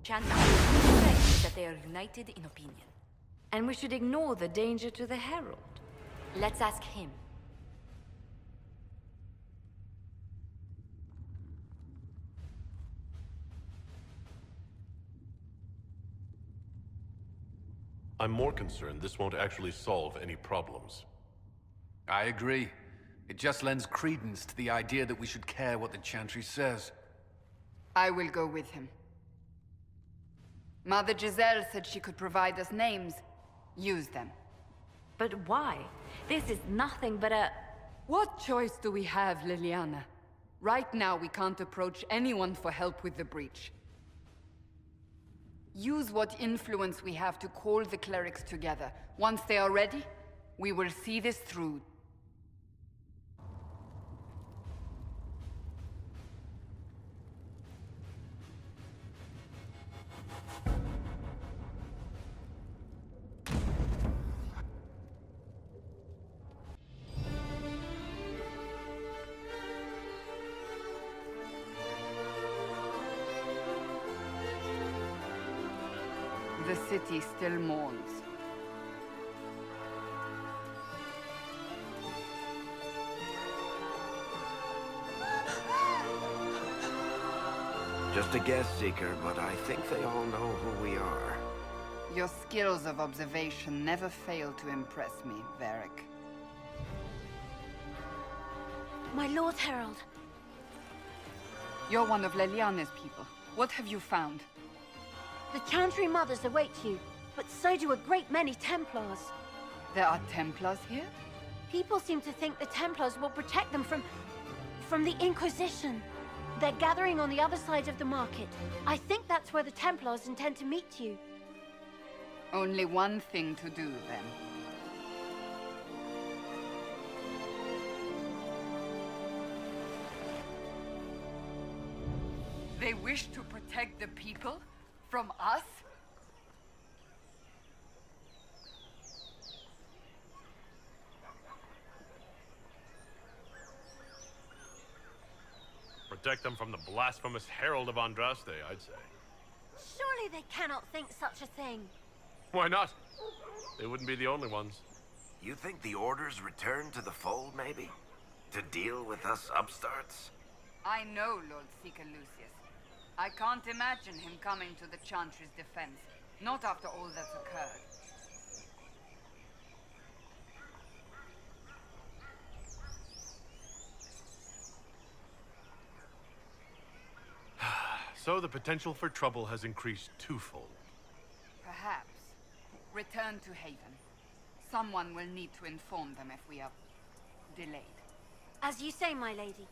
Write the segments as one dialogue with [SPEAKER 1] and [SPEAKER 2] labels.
[SPEAKER 1] Chances are that they are united in opinion.
[SPEAKER 2] And we should ignore the danger to the Herald.
[SPEAKER 1] Let's ask him.
[SPEAKER 3] I'm more concerned this won't actually solve any problems.
[SPEAKER 4] I agree. It just lends credence to the idea that we should care what the Chantry says.
[SPEAKER 5] I will go with him. Mother Giselle said she could provide us names. Use them.
[SPEAKER 2] But why? This is nothing but a...
[SPEAKER 5] What choice do we have, Liliana? Right now, we can't approach anyone for help with the breach. Use what influence we have to call the clerics together. Once they are ready, we will see this through. The city still mourns.
[SPEAKER 6] Just a guest seeker, but I think they all know who we are.
[SPEAKER 5] Your skills of observation never fail to impress me, Varric.
[SPEAKER 2] My Lord Herald.
[SPEAKER 5] You're one of Leliana's people. What have you found?
[SPEAKER 2] The Chantry Mothers await you, but so do a great many Templars.
[SPEAKER 5] There are Templars here?
[SPEAKER 2] People seem to think the Templars will protect them from the Inquisition. They're gathering on the other side of the market. I think that's where the Templars intend to meet you.
[SPEAKER 5] Only one thing to do, then. They wish to protect the people? From us?
[SPEAKER 3] Protect them from the blasphemous Herald of Andraste, I'd say.
[SPEAKER 2] Surely they cannot think such a thing.
[SPEAKER 3] Why not? They wouldn't be the only ones.
[SPEAKER 6] You think the Order's return to the fold, maybe? To deal with us upstarts?
[SPEAKER 5] I know, Lord Seeker Lucius. I can't imagine him coming to the Chantry's defense. Not after all that's occurred.
[SPEAKER 3] So the potential for trouble has increased twofold.
[SPEAKER 5] Perhaps. Return to Haven. Someone will need to inform them if we are delayed.
[SPEAKER 2] As you say, my lady.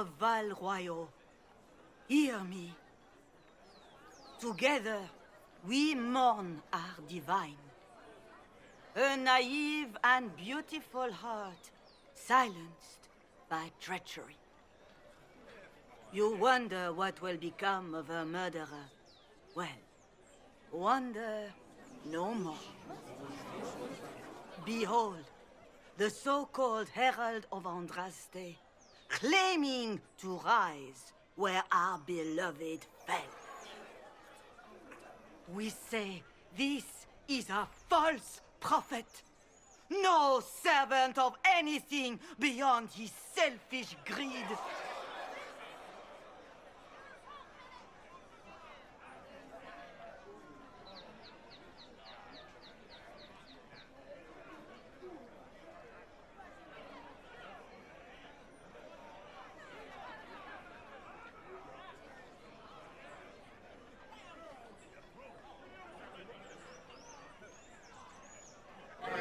[SPEAKER 7] of Val Royal, hear me. Together, we mourn our divine. A naive and beautiful heart, silenced by treachery. You wonder what will become of a murderer. Well, wonder no more. Behold, the so-called Herald of Andraste, claiming to rise where our beloved fell. We say this is a false prophet. No servant of anything beyond his selfish greed.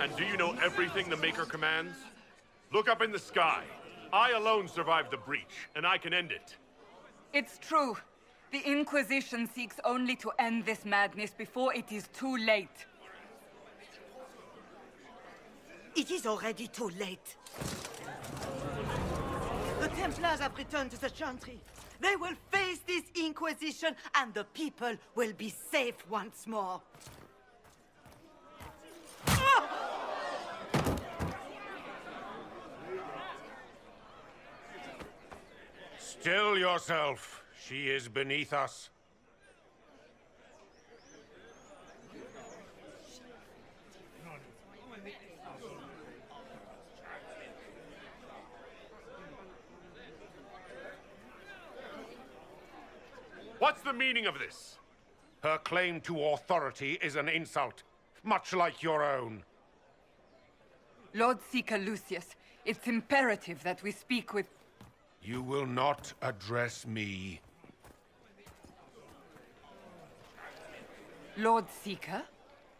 [SPEAKER 3] And do you know everything the Maker commands? Look up in the sky. I alone survived the breach, and I can end it.
[SPEAKER 5] It's true. The Inquisition seeks only to end this madness before it is too late.
[SPEAKER 7] It is already too late. The Templars have returned to the Chantry. They will face this Inquisition, and the people will be safe once more.
[SPEAKER 8] Still yourself. She is beneath us.
[SPEAKER 3] What's the meaning of this?
[SPEAKER 8] Her claim to authority is an insult, much like your own.
[SPEAKER 5] Lord Seeker Lucius, it's imperative that we speak with...
[SPEAKER 8] You will not address me.
[SPEAKER 5] Lord Seeker?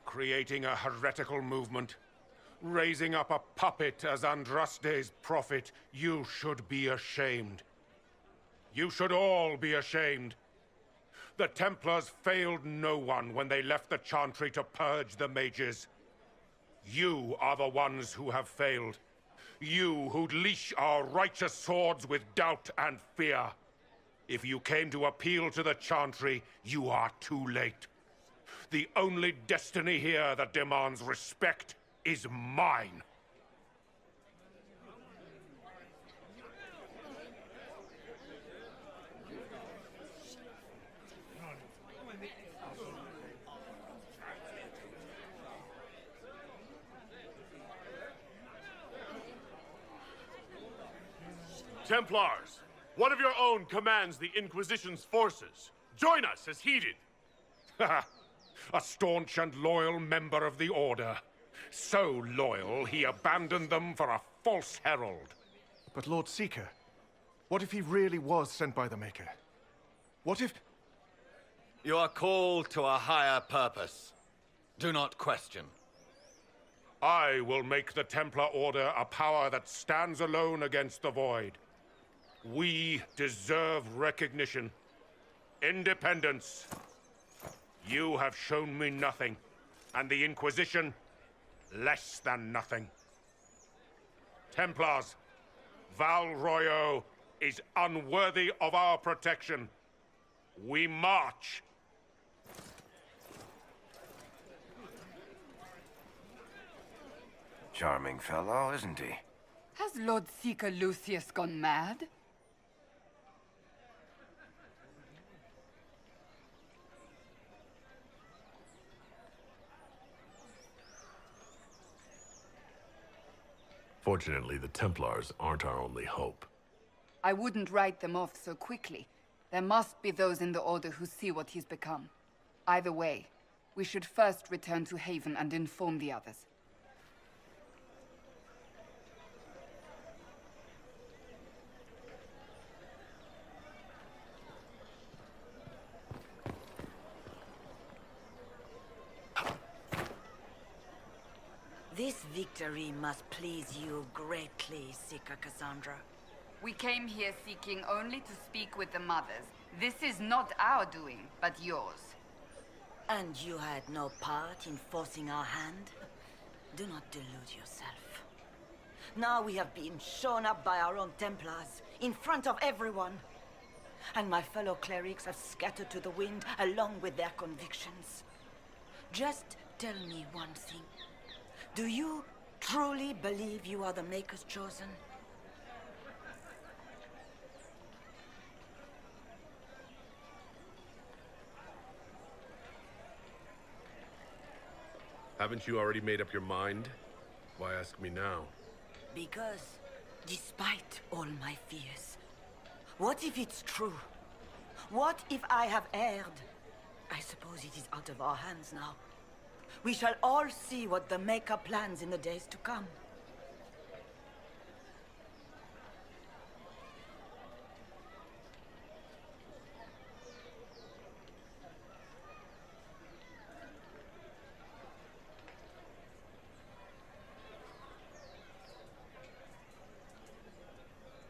[SPEAKER 8] Creating a heretical movement. Raising up a puppet as Andraste's prophet. You should be ashamed. You should all be ashamed. The Templars failed no one when they left the Chantry to purge the mages. You are the ones who have failed. You who'd leash our righteous swords with doubt and fear. If you came to appeal to the Chantry, you are too late. The only destiny here that demands respect is mine.
[SPEAKER 3] Templars, one of your own commands the Inquisition's forces. Join us as heeded.
[SPEAKER 8] A staunch and loyal member of the Order. So loyal, he abandoned them for a false herald.
[SPEAKER 9] But Lord Seeker, what if he really was sent by the Maker? What if...
[SPEAKER 10] You are called to a higher purpose. Do not question.
[SPEAKER 8] I will make the Templar Order a power that stands alone against the Void. We deserve recognition. Independence. You have shown me nothing, and the Inquisition, less than nothing. Templars, Val Royal is unworthy of our protection. We march.
[SPEAKER 6] Charming fellow, isn't he?
[SPEAKER 5] Has Lord Seeker Lucius gone mad?
[SPEAKER 3] Fortunately, the Templars aren't our only hope.
[SPEAKER 5] I wouldn't write them off so quickly. There must be those in the Order who see what he's become. Either way, we should first return to Haven and inform the others.
[SPEAKER 7] This victory must please you greatly, Seeker Cassandra.
[SPEAKER 5] We came here seeking only to speak with the mothers. This is not our doing, but yours.
[SPEAKER 7] And you had no part in forcing our hand? Do not delude yourself. Now we have been shown up by our own Templars, in front of everyone. And my fellow clerics have scattered to the wind along with their convictions. Just tell me one thing. Do you truly believe you are the Maker's chosen?
[SPEAKER 3] Haven't you already made up your mind? Why ask me now?
[SPEAKER 7] Because, despite all my fears, what if it's true? What if I have erred? I suppose it is out of our hands now. We shall all see what the Maker plans in the days to come.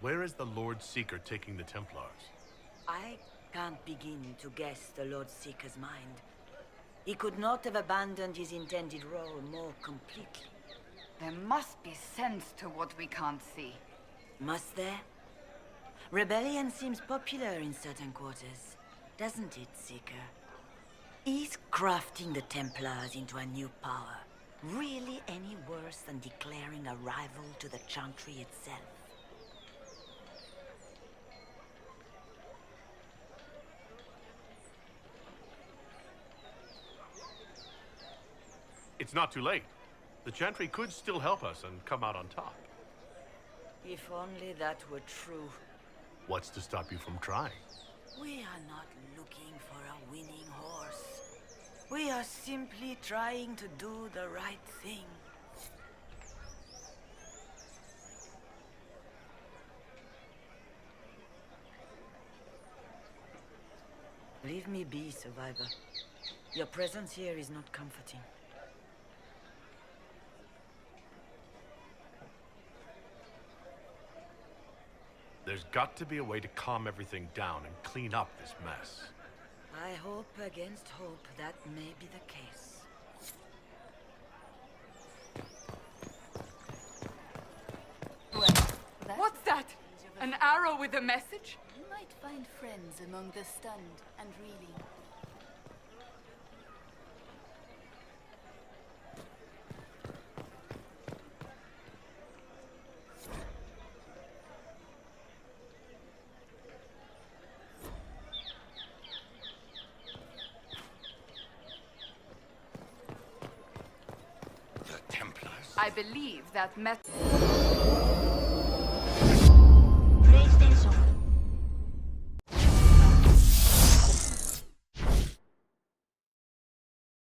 [SPEAKER 3] Where is the Lord Seeker taking the Templars?
[SPEAKER 7] I can't begin to guess the Lord Seeker's mind. He could not have abandoned his intended role more completely.
[SPEAKER 5] There must be sense to what we can't see.
[SPEAKER 7] Must there? Rebellion seems popular in certain quarters, doesn't it, Seeker? Is crafting the Templars into a new power really any worse than declaring a rival to the Chantry itself?
[SPEAKER 3] It's not too late. The Chantry could still help us and come out on top.
[SPEAKER 7] If only that were true.
[SPEAKER 3] What's to stop you from trying?
[SPEAKER 7] We are not looking for a winning horse. We are simply trying to do the right thing. Leave me be, Survivor. Your presence here is not comforting.
[SPEAKER 3] There's got to be a way to calm everything down and clean up this mess.
[SPEAKER 7] I hope against hope that may be the case.
[SPEAKER 5] What's that? An arrow with a message?
[SPEAKER 1] You might find friends among the stunned and reeling.
[SPEAKER 4] The Templars?
[SPEAKER 5] I believe that message...